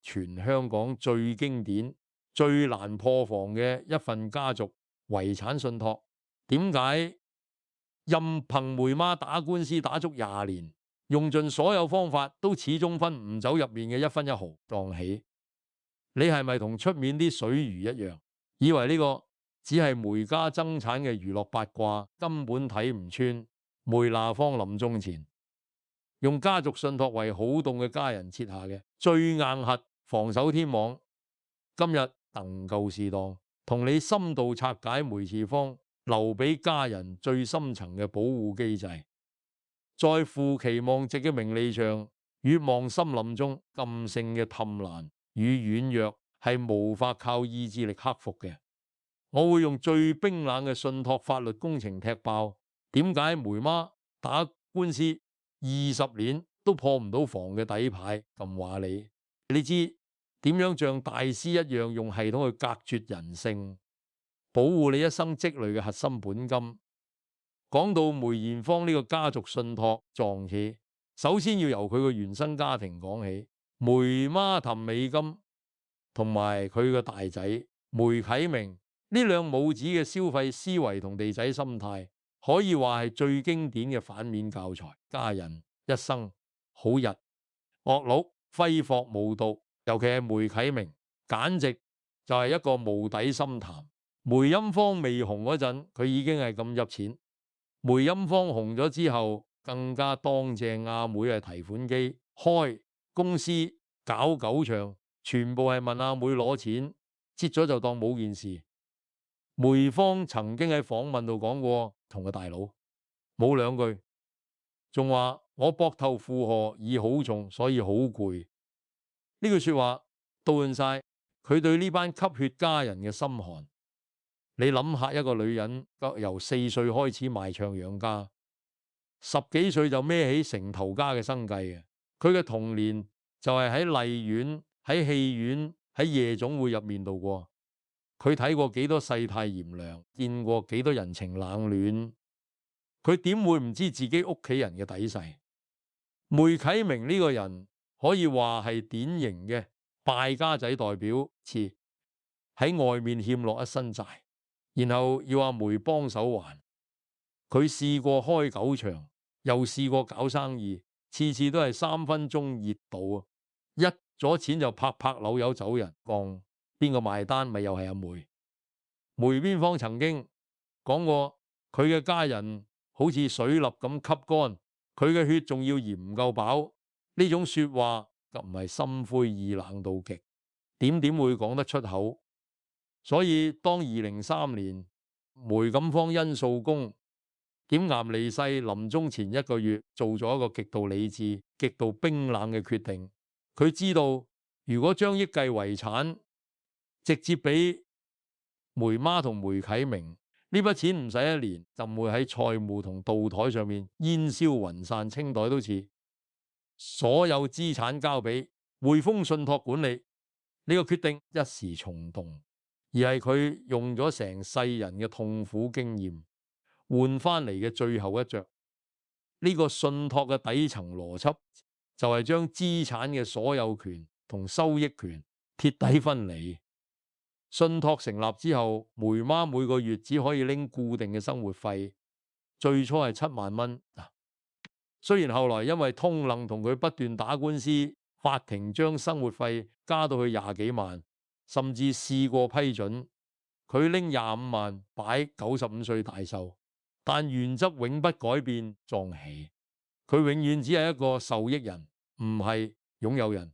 全香港最經典、最難破防嘅一份家族遺產信託。點解任憑梅媽打官司打足20年，用盡所有方法，都始終分唔走入面嘅一分一毫當起？你係咪同出面啲水魚一樣，以為呢個只係梅家爭產嘅娛樂八卦，根本睇唔穿梅拿芳臨終前用家族信託為好動嘅家人設下嘅最硬核防守天網？今日能夠適當同你深度拆解梅次芳留俾家人最深層嘅保護機制，在負期望值嘅名利場與望森林中，禁性嘅氹難與軟弱係無法靠意志力克服嘅。我會用最冰冷嘅信託法律工程踢爆點解梅媽打官司20年都破唔到防嘅底牌咁話你。你知點樣像大師一樣用系統去隔絕人性，保護你一生積累嘅核心本金？講到梅艷芳呢個家族信託撞起，首先要由佢個原生家庭講起。梅媽譚美金同埋佢個大仔梅啟明呢兩母子嘅消費思維同地仔心態，可以話係最經典嘅反面教材。家人一生好日惡佬揮霍無度，尤其係梅啟明，簡直就係一個無底深潭。梅艷芳未紅嗰陣，佢已經係咁入錢。梅艷芳紅咗之後，更加當正阿妹係提款機，開公司搞狗場，全部係問阿妹攞錢，折咗就當冇件事。梅芳曾經喺訪問度講過，同個大佬冇兩句，仲話我膊頭負荷已好重，所以好攰。呢句說話道盡晒佢對呢班吸血家人嘅心寒。你諗下，一個女人由4歲開始賣唱養家，10幾歲就孭起成頭家嘅生計嘅。佢嘅童年就係喺荔園、喺戲院、喺夜總會入面度過。佢睇過幾多世態炎涼，見過幾多人情冷暖，佢點會唔知自己屋企人嘅底細？梅啟明呢個人可以話係典型嘅敗家仔代表，喺外面欠落一身債，然後要阿梅幫手還。佢試過開狗場，又試過搞生意，次次都係3分鐘熱度啊！一咗錢就拍拍扭友走人，講邊個埋單咪又係阿梅。梅艷芳曾經講過，佢嘅家人好似水粒咁吸乾，佢嘅血仲要嫌唔夠飽。呢種說話就唔係心灰意冷到極，點會講得出口？所以當2003年梅錦芳因素公檢癌離世，臨終前1個月做咗一個極度理智、極度冰冷嘅決定。佢知道如果將億計遺產直接俾梅媽同梅啟明，呢筆錢唔使1年就會喺菜務同道台上面煙消雲散，清袋都似。所有資產交俾匯豐信託管理，呢個決定一時衝動，而係佢用咗成世人嘅痛苦經驗換翻嚟嘅最後一着。呢個信託嘅底層邏輯就係將資產嘅所有權同收益權徹底分離。信託成立之後，梅媽每個月只可以拎固定嘅生活費，最初係7萬蚊。雖然後來因為通楞同佢不斷打官司，法庭將生活費加到去20幾萬，甚至試過批准佢拎25萬擺95歲大壽，但原則永不改變。撞起佢永遠只係一個受益人，唔係擁有人。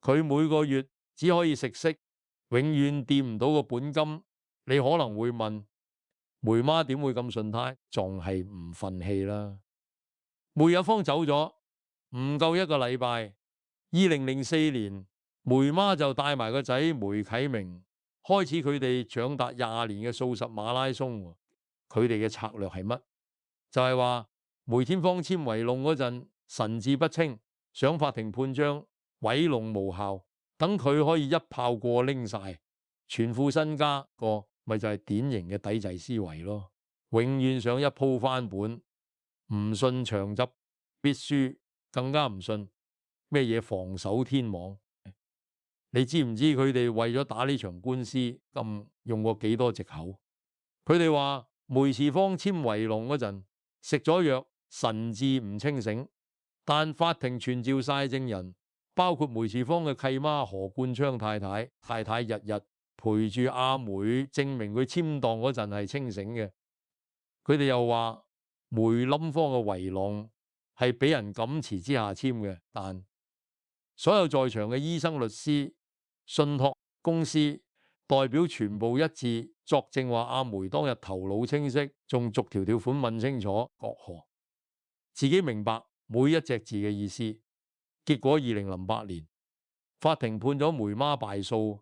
佢每個月只可以食息，永遠掂唔到個本金。你可能會問，梅媽點會咁順態？仲係唔忿氣啦。梅艷芳走咗唔夠1個禮拜，2004年梅媽就帶埋個仔梅啟明開始佢哋長達20年嘅數十馬拉松。佢哋嘅策略係乜？就係話梅天芳簽遺弄嗰陣神志不清，上法庭判章毀弄無效，等佢可以一炮過拎晒全副身家個，咪就係典型嘅抵制思維咯。永遠想一鋪翻本，唔信長執必輸，更加唔信咩嘢防守天網。你知唔知佢哋為咗打呢場官司咁用過幾多藉口？佢哋話梅次方簽遺孀嗰陣食咗藥，神志唔清醒，但法庭傳召晒證人，包括梅次方嘅契媽何冠昌太太，太太日日陪住阿梅，證明佢簽檔嗰陣係清醒嘅。佢哋又話梅冧方嘅遺孀係俾人感詞之下簽嘅，但所有在場嘅醫生、律師、信託公司代表全部一致作證，話阿梅當日頭腦清晰，仲逐條條款問清楚各何，自己明白每一隻字嘅意思。結果2008年，法庭判咗梅媽敗訴，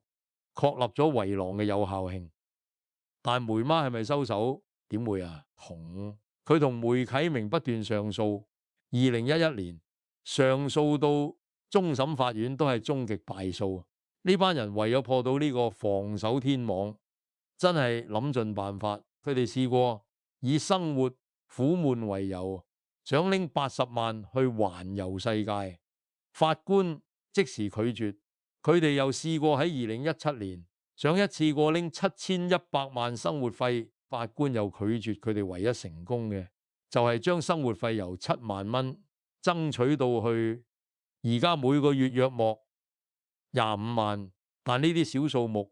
確立咗遺孀嘅有效性。但梅媽係咪收手？點會啊？佢同梅啟明不斷上訴，2011年上訴到終審法院都係終極敗訴。呢班人為咗破到呢個防守天網，真係諗盡辦法。佢哋試過以生活苦悶為由，想拎80萬去環遊世界，法官即時拒絕。佢哋又試過喺2017年想一次過拎7100萬生活費，法官又拒絕。佢哋唯一成功嘅就係將生活費由7萬蚊爭取到去而家每個月約莫25萬，但呢啲小數目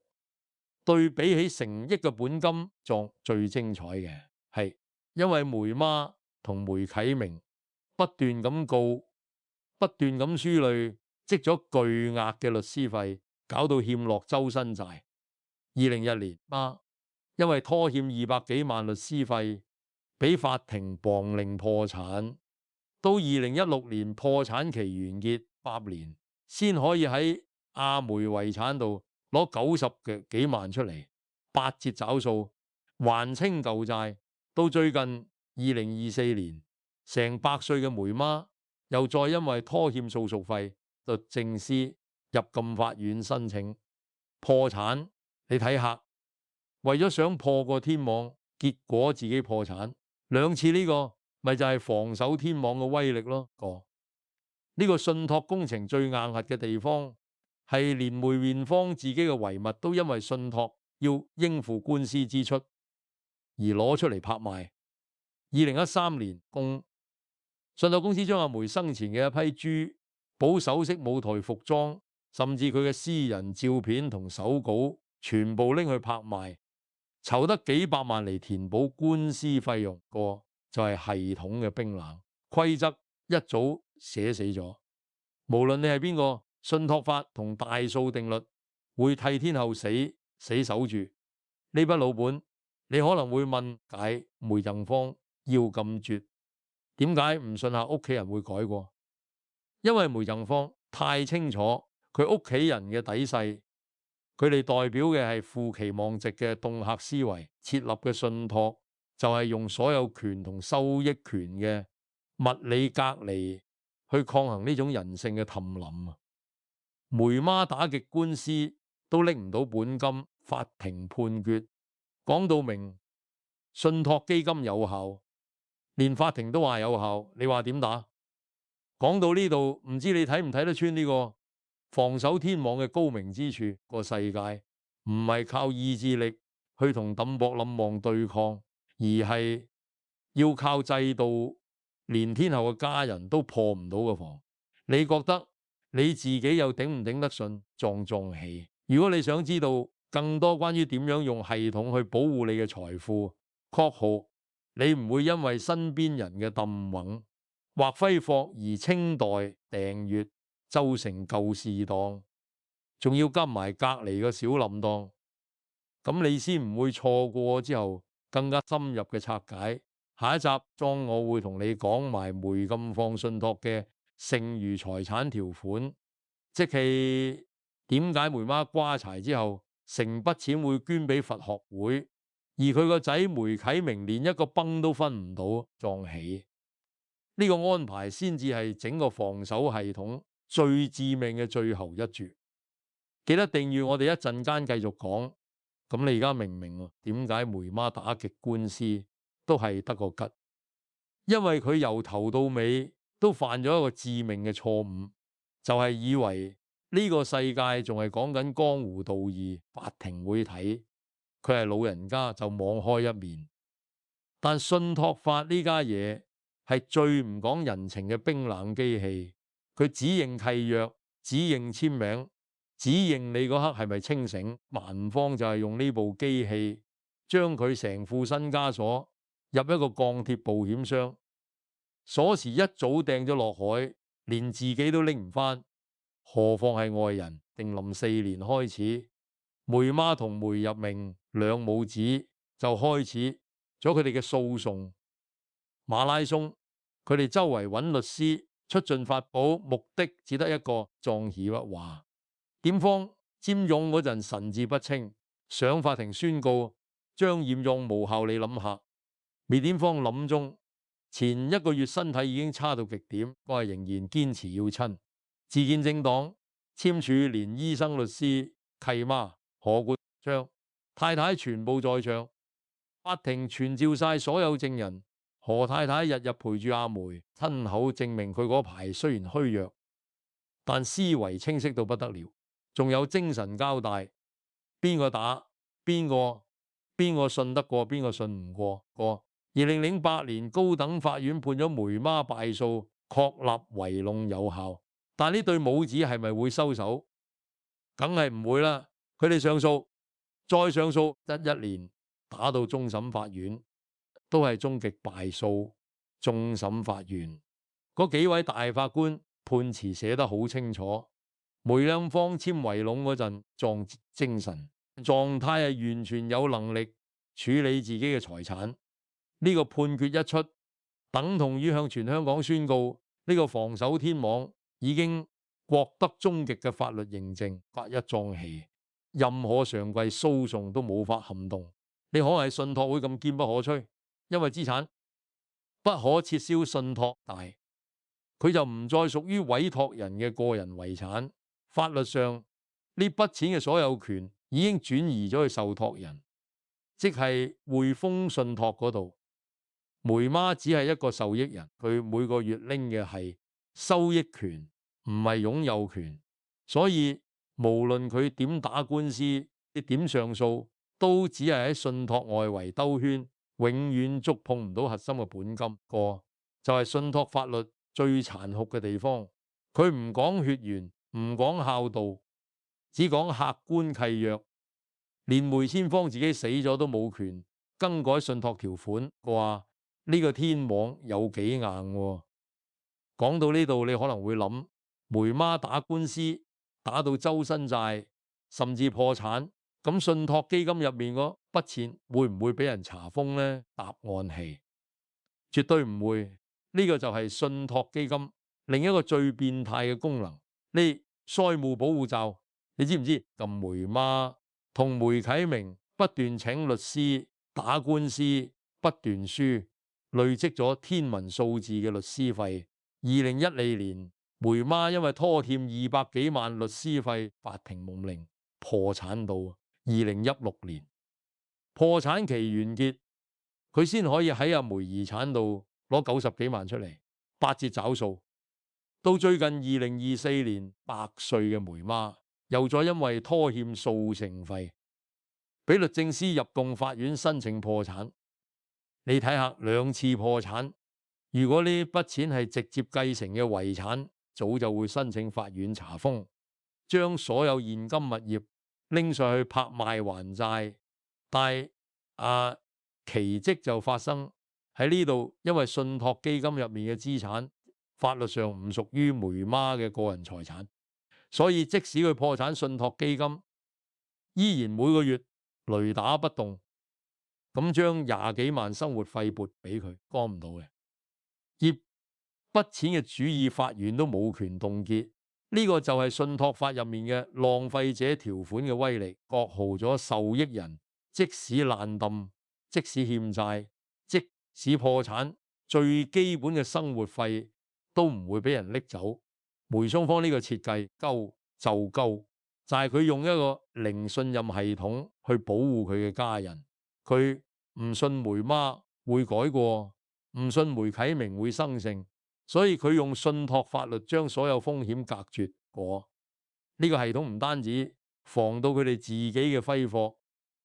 對比起成億嘅本金，仲最精彩嘅係因為梅媽同梅啟明不斷咁告，不斷咁輸累，積咗巨額嘅律師費，搞到欠落周身債。2001年媽因為拖欠200幾萬律師費，俾法庭綁令破產。到2016年破產期完結8年，先可以喺阿梅遺產度攞90幾萬出嚟，8折找數還清舊債。到最近2024年，成100歲嘅梅媽又再因為拖欠訴訟費，律政司入稟法院申請破產。你睇下，為咗想破個天網，結果自己破產2次，呢個咪就係防守天網嘅威力咯。呢個信託工程最硬核嘅地方係連梅艷芳自己嘅遺物都因為信託要應付官司支出而攞出嚟拍賣。2013年，信託公司將阿梅生前嘅一批珠寶首飾、舞台服裝，甚至佢嘅私人照片同手稿，全部拎去拍賣，籌得幾百萬嚟填補官司費用。就係系統嘅冰冷規則，一早寫死咗。無論你係邊個，信託法同大數定律會替天后死守住呢筆老本。你可能會問解梅艷芳要咁絕，點解唔信下屋企人會改過？因為梅艷芳太清楚佢屋企人嘅底細，佢哋代表嘅係負期望值嘅恫嚇思維，設立嘅信託就係用所有權同收益權嘅物理隔離去抗衡呢種人性嘅氹冧。梅媽打極官司都拎唔到本金，法庭判決講到明信託基金有效，連法庭都話有效，你話點打？講到呢度，唔知你睇唔睇得穿呢個防守天網嘅高明之處？個世界唔係靠意志力去同抌博冧望對抗，而係要靠制度，連天后嘅家人都破唔到嘅防。你覺得你自己又頂唔頂得順？壯氣！如果你想知道更多關於點樣用系統去保護你嘅財富，括號你唔會因為身邊人嘅氹揾或揮霍而清代訂閱奏成舊事當，仲要跟埋隔離個小冧當，咁你先唔會錯過之後更加深入嘅拆解。下一集裝我會同你講埋梅艷芳信託嘅剩餘財產條款，即係點解梅媽瓜柴之後成筆錢會捐俾佛學會，而佢個仔梅啟明連一個崩都分唔到，撞起呢個安排先至係整個防守系統最致命嘅最後一注。記得訂閱我哋，一陣間繼續講。咁你而家明唔明點解梅媽打極官司都係得個吉？因為佢由頭到尾都犯咗一個致命嘅錯誤，就係以為呢個世界仲係講緊江湖道義，法庭會睇，佢係老人家就網開一面。但信託法呢家嘢係最唔講人情嘅冰冷機器，佢只認契約，只認簽名，只認你嗰刻係咪清醒。萬方就係用呢部機器將佢成副身家鎖入一個鋼鐵保險箱，鎖匙一早掟咗落海，連自己都拎唔返，何況係外人。定臨4年開始，梅媽同梅聿明兩母子就開始咗佢哋嘅訴訟馬拉松。佢哋周圍揾律師出盡法寶，目的只得一個，壯士不華。檢方佔用嗰陣神志不清，上法庭宣告將驗用無效。你諗下，梅典芳諗中前1個月身體已經差到極點，我係仍然堅持要親。自建政黨簽署連醫生、律師、契媽何冠章太太全部在場，法庭傳召晒所有證人。何太太日日陪住阿梅，親口證明佢嗰排雖然虛弱，但思維清晰到不得了，仲有精神交代。邊個打邊個信得過，邊個信唔過。2008年高等法院判咗梅媽敗訴，確立圍籠有效。但呢對母子係咪會收手？梗係唔會啦。佢哋上訴，再上訴，得1年，打到終審法院，都係終極敗訴。終審法院嗰幾位大法官判詞寫得好清楚，梅艷芳簽圍籠嗰陣壯精神狀態係完全有能力處理自己嘅財產。呢個判決一出，等同於向全香港宣告呢個防守天網已經獲得終極嘅法律認證，發一壯氣，任何常規訴訟都無法撼動。你可係信託會咁堅不可摧，因為資產不可撤銷，信託大，佢就唔再屬於委託人嘅個人遺產。法律上呢筆錢嘅所有權已經轉移咗去受託人，即係匯豐信託嗰度。梅媽只係一個受益人，佢每個月拎嘅係收益權，唔係擁有權。所以無論佢點打官司，你點上訴，都只係喺信託外圍兜圈，永遠觸碰唔到核心嘅本金。個就係信託法律最殘酷嘅地方，佢唔講血緣，唔講孝道，只講客觀契約。連梅千芳自己死咗都冇權更改信託條款，話呢個天網有幾硬喎。講到呢度，你可能會諗，梅媽打官司打到周身債，甚至破產，咁信託基金入面嗰筆錢會唔會俾人查封呢？答案係絕對唔會。呢個就係信託基金另一個最變態嘅功能。呢債務保護罩，你知唔知？咁梅媽同梅啟明不斷請律師打官司，不斷輸，累積咗天文數字嘅律師費。2012年，梅媽因為拖欠200幾萬律師費，法庭蒙令破產到2016年，破產期完結，佢先可以喺阿梅遺產度攞90幾萬出嚟，8折找數。到最近2024年，100歲嘅梅媽又再因為拖欠訴訟費，俾律政司入甕法院申請破產。你睇下，2次破產，如果呢筆錢係直接繼承嘅遺產，早就會申請法院查封，將所有現金物業拎上去拍賣還債。但係奇蹟就發生喺呢度，因為信託基金入面嘅資產法律上唔屬於梅媽嘅個人財產，所以即使佢破產，信託基金依然每個月雷打不動咁將20幾萬生活費撥俾佢，幫唔到嘅。而筆錢嘅主意法院都冇權凍結。呢個就係信託法入面嘅浪費者條款嘅威力，割號咗受益人，即使爛冧，即使欠債，即使破產，最基本嘅生活費都唔會俾人拎走。梅松芳呢個設計夠就夠，就係佢用一個零信任系統去保護佢嘅家人。佢唔信梅媽會改過，唔信梅啟明會生性，所以佢用信託法律將所有風險隔絕過。呢個系統唔單止防到佢哋自己嘅揮霍，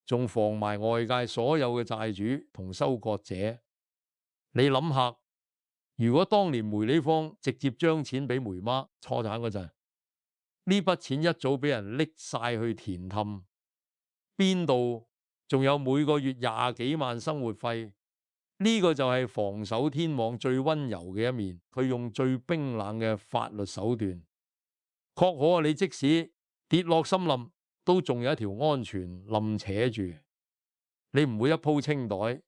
仲防埋外界所有嘅債主同收割者。你諗下，如果當年梅里芳直接將錢俾梅媽破產嗰陣，呢筆錢一早俾人拎晒去填氹，邊度仲有每個月20幾萬生活費？呢個就係防守天網最溫柔嘅一面，佢用最冰冷嘅法律手段，確可你即使跌落森林，都仲有一條安全冧扯住，你唔會一鋪清袋。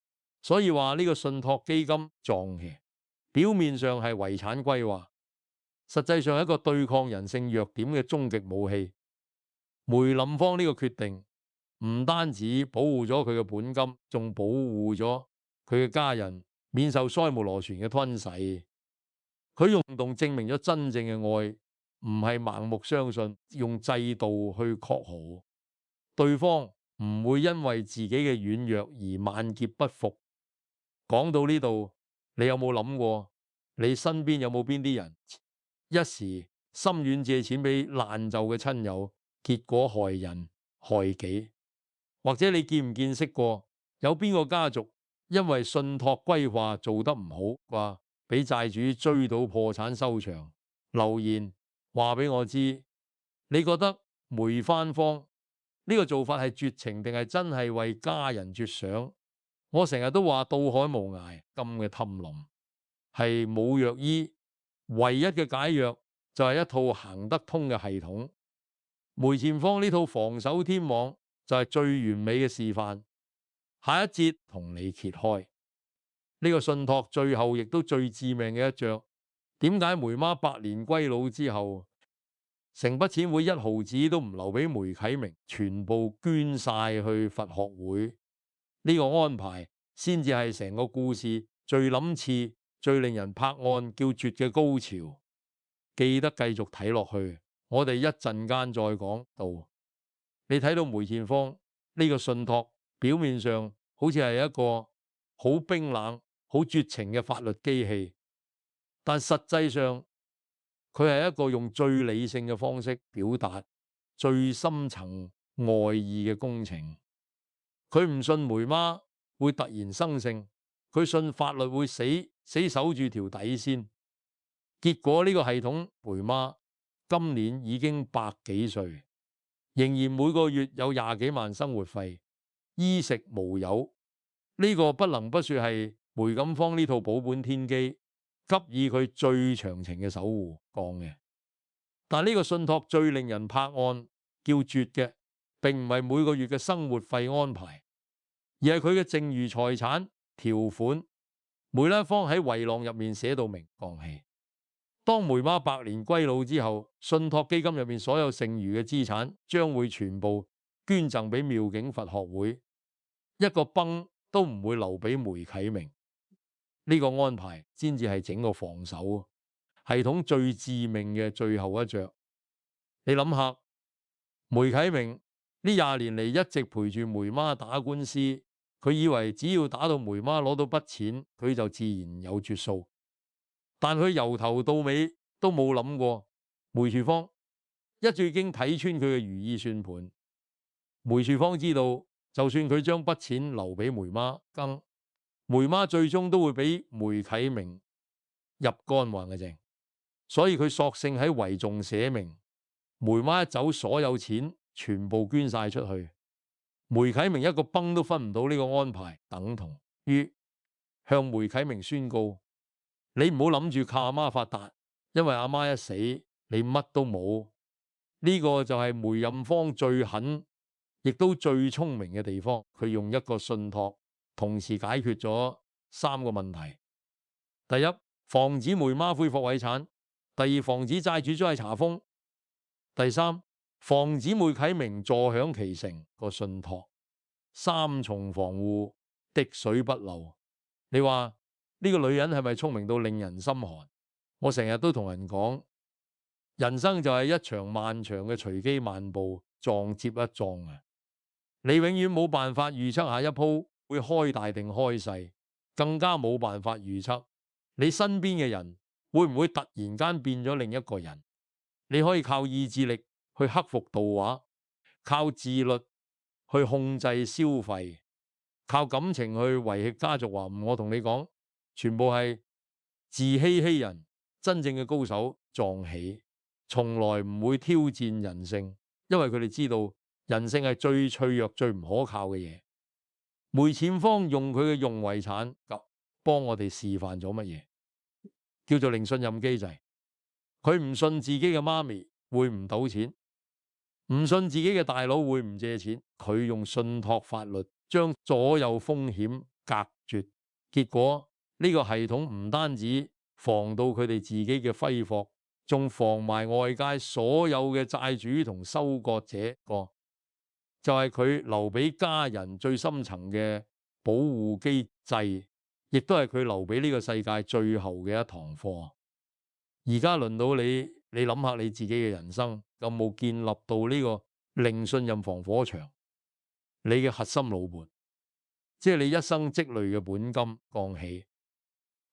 所以話呢個信託基金撞嘅，表面上係遺產規劃，實際上係一個對抗人性弱點嘅終極武器。梅林芳呢個決定唔單止保護咗佢嘅本金，仲保護咗佢嘅家人免受塞姆羅船嘅吞噬。佢用行動證明咗真正嘅愛唔係盲目相信，用制度去確保對方唔會因為自己嘅軟弱而萬劫不復。講到呢度，你有冇諗過你身邊有冇邊啲人一時心軟借錢俾爛就嘅親友，結果害人害己？或者你見唔見識過有邊個家族因為信託規劃做得唔好，話俾債主追到破產收場？留言話俾我知，你覺得梅番芳呢個做法係絕情定係真係為家人着想？我成日都話到海無涯，金嘅氹林係冇藥醫，唯一嘅解藥就係一套行得通嘅系統。梅艷芳呢套防守天網就係最完美嘅示範。下一節同你揭開呢個信託最後亦都最致命嘅一着。點解梅媽百年歸老之後，成筆錢會一毫子都唔留俾梅啟明，全部捐晒去佛學會？呢個安排先至係成個故事最諗似、最令人拍案叫絕嘅高潮。記得繼續睇落去，我哋一陣間再講到。你睇到梅艷芳呢個信託，表面上好似係一個好冰冷、好絕情嘅法律機器，但實際上佢係一個用最理性嘅方式表達最深層愛意嘅工程。佢唔信梅媽會突然生性，佢信法律會死守住條底線。結果呢個系統，梅媽今年已經100幾歲，仍然每個月有20幾萬生活費，衣食無憂。呢個不能不說係梅錦芳呢套保本天機給予佢最長情嘅守護講嘅。但呢個信託最令人拍案叫絕嘅，並唔係每個月嘅生活費安排，而係佢嘅剩餘財產條款。梅蘭芳喺遺浪入面寫到明講係，當梅媽百年歸老之後，信託基金入面所有剩餘嘅資產將會全部捐贈俾妙境佛學會，一個崩都唔會留俾梅啟明。呢個安排先至係整個防守系統最致命嘅最後一着。你諗下，梅啟明呢20年嚟一直陪住梅媽打官司，佢以為只要打到梅媽攞到筆錢，佢就自然有着數。但佢由頭到尾都冇諗過，梅樹芳一早已經睇穿佢嘅如意算盤。梅樹芳知道，就算佢將筆錢留俾梅媽更，梅媽最終都會俾梅啟明入干還嘅淨，所以佢索性喺遺囑寫明，梅媽一走，所有錢全部捐晒出去。梅啟明一個崩都分唔到呢個安排，等同於向梅啟明宣告：你唔好諗住靠阿媽發達，因為阿媽一死，你乜都冇。呢個就係梅艷芳最狠，亦都最聰明嘅地方。佢用一個信託，同時解決咗3個問題：第一，防止梅媽恢復遺產；第二，防止債主再查封；第三，防止梅啟明坐享其成個信託。3重防護，滴水不漏。你話呢個女人係咪聰明到令人心寒？我成日都同人講，人生就係一場漫長嘅隨機漫步，撞接一撞啊！你永遠冇辦法預測下一鋪會開大定開細，更加冇辦法預測你身邊嘅人會唔會突然間變咗另一個人。你可以靠意志力去克服度畫，靠自律去控制消費，靠感情去維繫家族和睦。我同你講，全部係自欺欺人。真正嘅高手撞起，從來唔會挑戰人性，因為佢哋知道人性係最脆弱、最唔可靠嘅嘢。梅艷芳用佢嘅用遺產幫我哋示範咗乜嘢？叫做零信任機制。佢唔信自己嘅媽咪會唔賭錢，唔信自己嘅大佬會唔借錢，佢用信託法律將所有風險隔絕。結果呢個系統唔單止防到佢哋自己嘅揮霍，仲防埋外界所有嘅債主同收割者。就係佢留俾家人最深層嘅保護機制，亦都係佢留俾呢個世界最後嘅一堂課。而家輪到你，你諗下你自己嘅人生有冇建立到呢個零信任防火牆？你嘅核心老伴，即係你一生積累嘅本金降起，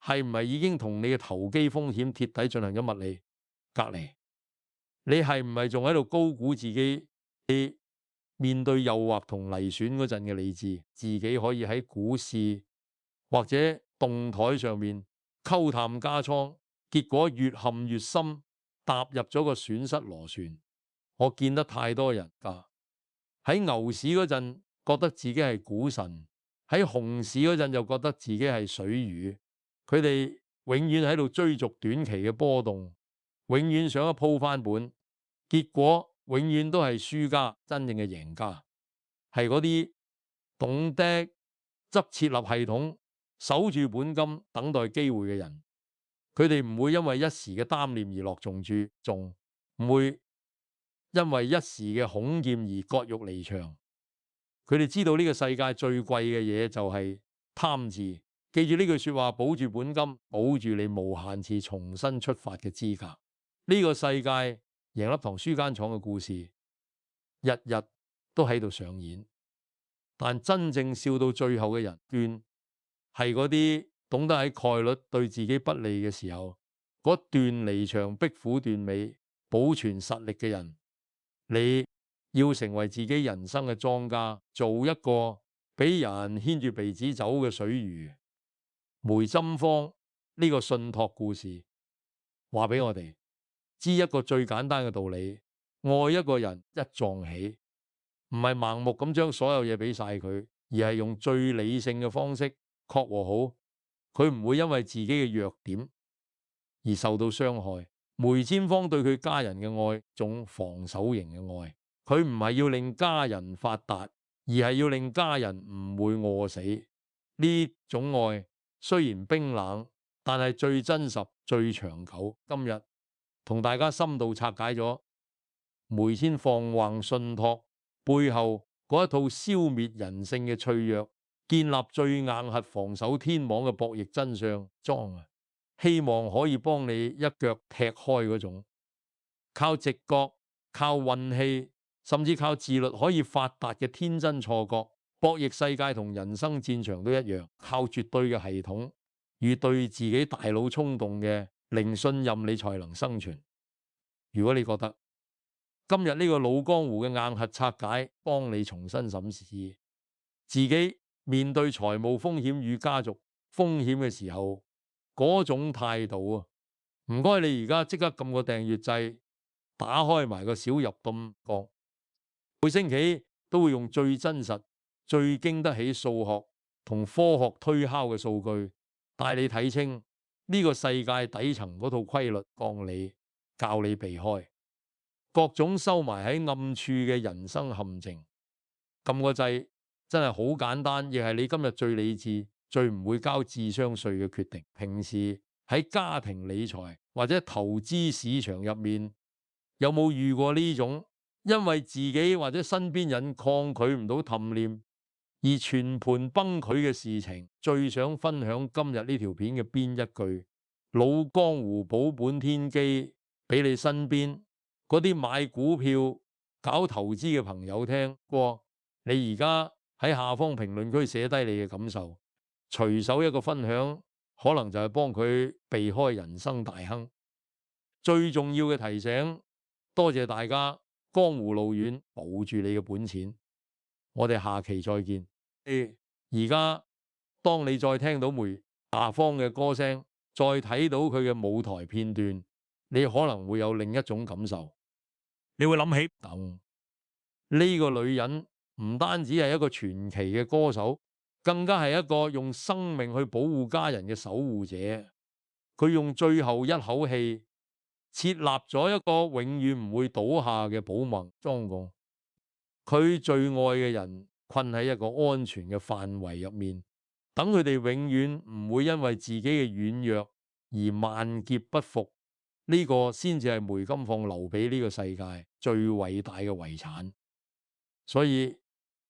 係唔係已經同你嘅投機風險徹底進行咗物理隔離？你係唔係仲喺度高估自己面對誘惑同泥選嗰陣嘅理智，自己可以喺股市或者動台上面溝淡加倉，結果越陷越深，踏入咗個損失螺旋。我見得太多人喺牛市嗰陣覺得自己係股神，喺熊市嗰陣就覺得自己係水魚。佢哋永遠喺度追逐短期嘅波動，永遠想一鋪翻本，結果永遠都係輸家。真正嘅贏家係嗰啲懂得執設立系統、守住本金、等待機會嘅人。佢哋唔會因為一時嘅貪念而落重注，仲唔會因為一時嘅恐懼而割肉離場。佢哋知道呢個世界最貴嘅嘢就係貪字。記住呢句說話，保住本金，保住你無限次重新出發嘅資格。呢個世界贏粒糖書間廠嘅故事，日日都喺度上演。但真正笑到最後嘅人，係嗰啲懂得喺概率對自己不利嘅時候，嗰段離場逼虎斷尾，保存實力嘅人。你要成為自己人生嘅莊家，做一個俾人牽住鼻子走嘅水魚。梅針芳呢個信託故事話俾我哋知一個最簡單嘅道理：愛一個人一撞起，唔係盲目咁將所有嘢俾晒佢，而係用最理性嘅方式確和好。佢唔會因為自己嘅弱點而受到傷害。梅艷芳對佢家人嘅愛，種防守型嘅愛，佢唔係要令家人發達，而係要令家人唔會餓死。呢種愛雖然冰冷，但係最真實、最長久。今日同大家深度拆解咗梅艷芳橫信託背後嗰一套消滅人性嘅脆弱，建立最硬核防守天網嘅博弈真相。希望可以幫你一腳踢開嗰種靠直覺、靠運氣，甚至靠自律可以發達嘅天真錯覺。博弈世界同人生戰場都一樣，靠絕對嘅系統與對自己大腦衝動嘅零信任，你才能生存。如果你覺得今日呢個老江湖嘅硬核拆解幫你重新審視自己面對財務風險與家族風險嘅時候嗰種態度啊，唔該你而家即刻撳個訂閱掣，打開埋個小入洞角，每星期都會用最真實、最經得起數學同科學推敲嘅數據，帶你睇清呢個世界底層嗰套規律，教你避開各種收埋喺暗處嘅人生陷阱。撳個掣真係好簡單，亦係你今日最理智、最唔會交智商稅嘅決定。平時喺家庭理財或者投資市場入面，有冇遇過呢種因為自己或者身邊人抗拒唔到氹念而全盤崩潰嘅事情？最想分享今日呢條片嘅邊一句老江湖保本天機俾你身邊嗰啲買股票搞投資嘅朋友聽過？你而家喺下方評論區寫低你嘅感受，隨手一個分享，可能就係幫佢避開人生大坑。最重要嘅提醒，多謝大家江湖路遠，保住你嘅本錢。我哋下期再見。而家當你再聽到梅艋芳嘅歌聲，再睇到佢嘅舞台片段，你可能會有另一種感受。你會諗起等呢個女人唔單止係一個傳奇嘅歌手，更加係一個用生命去保護家人嘅守護者。佢用最後一口氣設立咗一個永遠唔會倒下嘅保盟莊講，佢最愛嘅人困喺一個安全嘅範圍入面，等佢哋永遠唔會因為自己嘅軟弱而萬劫不復。呢個先至係梅金鳳留俾呢個世界最偉大嘅遺產。所以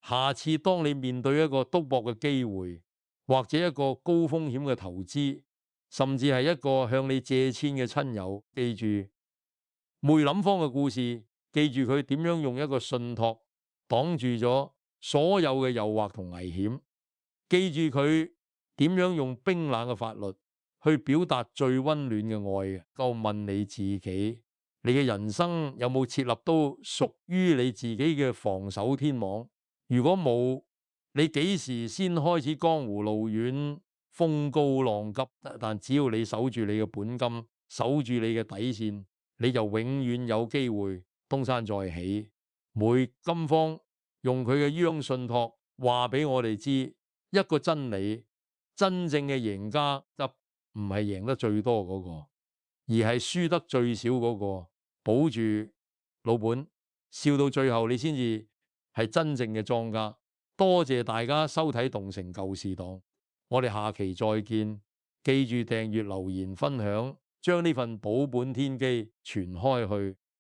下次當你面對一個篤薄嘅機會，或者一個高風險嘅投資，甚至係一個向你借錢嘅親友，記住梅林芳嘅故事，記住佢點樣用一個信託擋住咗所有嘅誘惑同危險，記住佢點樣用冰冷嘅法律去表達最溫暖嘅愛。我問你自己，你嘅人生有冇設立到屬於你自己嘅防守天網？如果冇，你幾時先開始江湖路遠，風高浪急？但只要你守住你嘅本金，守住你嘅底線，你就永遠有機會東山再起。梅金芳用佢嘅央信託話俾我哋知一個真理：真正嘅贏家就唔係贏得最多嗰個，而係輸得最少嗰個。保住老本，笑到最後，你先至係真正嘅莊家。多謝大家收睇《洞成舊事檔》，我哋下期再見。記住訂閱、留言、分享，將呢份保本天機傳開去。